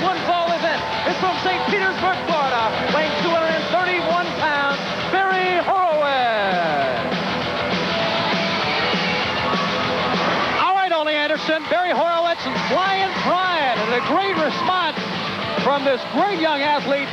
one fall event is from St. Petersburg, Florida, weighing 231 pounds, Barry Horowitz. All right, Ole Anderson, Barry Horowitz and Flying Brian, and a great response from this great young athlete,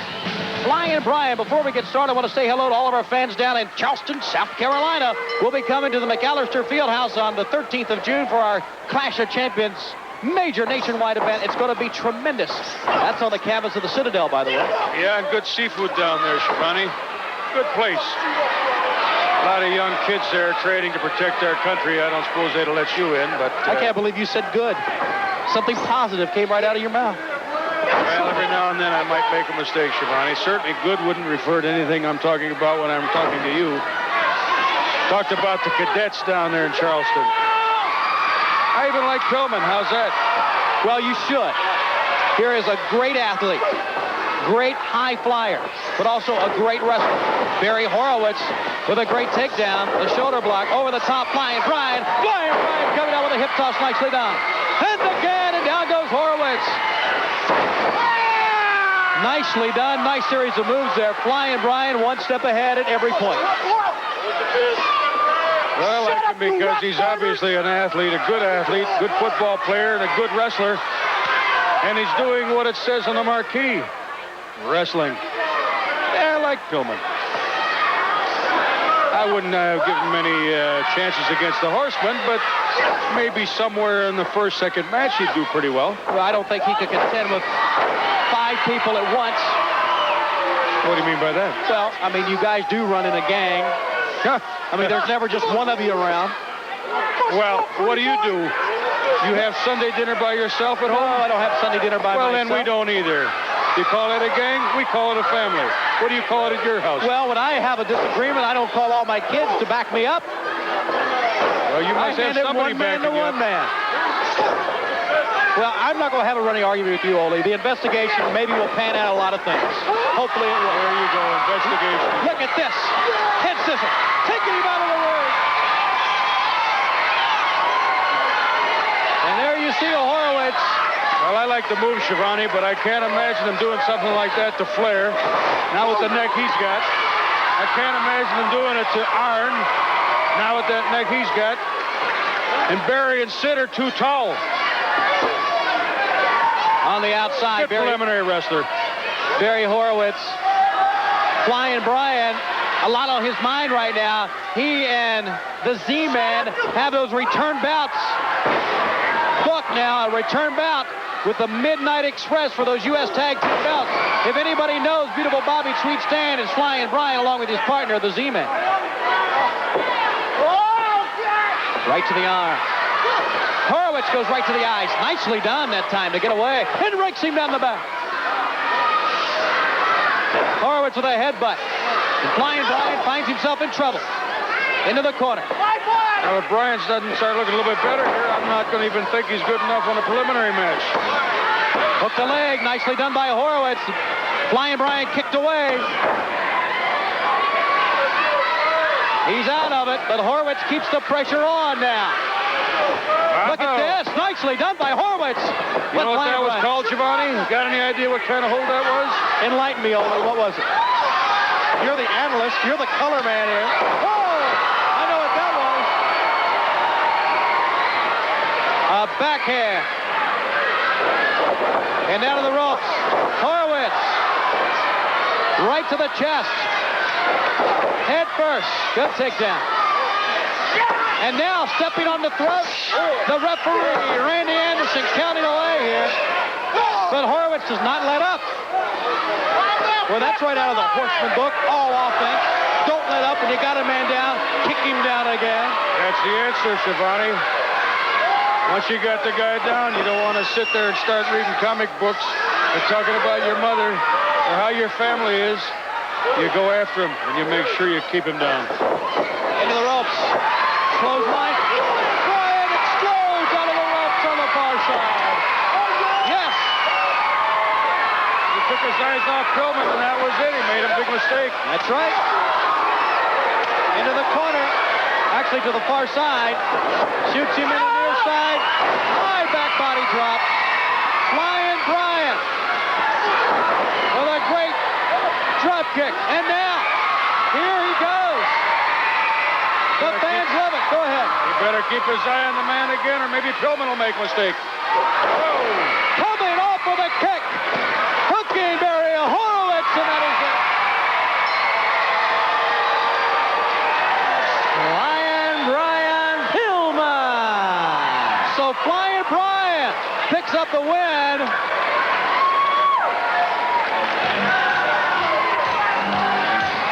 Flying Brian. Before we get started, I want to say hello to all of our fans down in Charleston, South Carolina. We'll be coming to the McAllister Fieldhouse on the 13th of June for our Clash of Champions major nationwide event. It's going to be tremendous. That's on the canvas of the Citadel, by the way. Yeah, and good seafood down there, Schiavone. Good place. A lot of young kids there training to protect our country. I don't suppose they'd let you in, but... I can't believe you said good. Something positive came right out of your mouth. Well, every now and then I might make a mistake, Schiavone. Certainly good wouldn't refer to anything I'm talking about when I'm talking to you. Talked about the cadets down there in Charleston. I even like Pillman. How's that? Well, you should. Here is a great athlete, great high flyer, but also a great wrestler. Barry Horowitz with a great takedown, the shoulder block, over the top, Flying Brian. Flying Brian coming out with a hip toss, nicely done. And again, and down goes Horowitz. Nicely done. Nice series of moves there. Flying Brian one step ahead at every point. Well, I like him because he's obviously an athlete, a good football player, and a good wrestler. And he's doing what it says on the marquee. Wrestling. Yeah, I like Pillman. I wouldn't give him any chances against the Horsemen, but maybe somewhere in the first, second match he'd do pretty well. Well, I don't think he could contend with 5 people at once. What do you mean by that? Well, I mean, you guys do run in a gang. I mean, there's never just one of you around. Well, what do? You have Sunday dinner by yourself at home? No, I don't have Sunday dinner by myself. Well, then we don't either. You call it a gang, we call it a family. What do you call it at your house? Well, when I have a disagreement, I don't call all my kids to back me up. Well, you must have somebody backing you up. One man. Well, I'm not going to have a running argument with you, Ole. The investigation maybe will pan out a lot of things. Hopefully it will. There you go, investigation. Look at this. Head scissor. Taking him out of the ring. And there you see a Horowitz. Well, I like the move, Schiavone, but I can't imagine him doing something like that to Flair. Now with the neck he's got. I can't imagine him doing it to Arn. Now with that neck he's got. And Barry and Sid are too tall. On the outside, Good preliminary wrestler. Barry Horowitz. Flying Brian, a lot on his mind right now. He and the Z-Man have those return bouts. Book now, a return bout with the Midnight Express for those U.S. Tag Team belts. If anybody knows beautiful Bobby Sweet Stan is Flying Brian along with his partner, the Z-Man. Right to the arm. Horowitz goes right to the eyes. Nicely done that time to get away. And rakes him down the back. Horowitz with a headbutt. And Flying Brian finds himself in trouble. Into the corner. Now, if Brian doesn't start looking a little bit better here, I'm not going to even think he's good enough on a preliminary match. Hook the leg. Nicely done by Horowitz. Flying Brian kicked away. He's out of it, but Horowitz keeps the pressure on now. Look at this. Nicely done by Horowitz. You know what that was called, Schiavone? Got any idea what kind of hold that was? Enlighten me, Ole. What was it? You're the analyst. You're the color man here. Oh, I know what that was. A backhand. And down to the ropes. Horowitz. Right to the chest. Head first. Good takedown. And now stepping on the throat, the referee, Randy Anderson, counting away here. But Horowitz does not let up. Well, that's right out of the Horseman book. All offense. Don't let up, and you got a man down. Kick him down again. That's the answer, Schiavone. Once you got the guy down, you don't want to sit there and start reading comic books and talking about your mother or how your family is. You go after him, and you make sure you keep him down. Into the ropes. Clothesline. Brian explodes out of the ropes on the far side. Yes. He took his eyes off Pillman, and that was it. He made a big mistake. That's right. Into the corner. Actually to the far side. Shoots him in the near side. High back body drop. Flying Brian. kick. And now, here he goes. The fans love it. Go ahead. He better keep his eye on the man again, or maybe Pillman will make a mistake. Whoa. Coming off with a kick. Hooking Barry Horowitz, and that is it. Flying Brian Pillman. So Flying Brian picks up the win.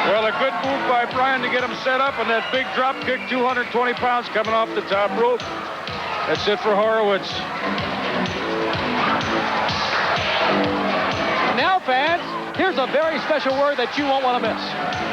Well, a good move by Brian to get him set up, and that big drop kick, 220 pounds coming off the top rope. That's it for Horowitz. Now, fans, here's a very special word that you won't want to miss.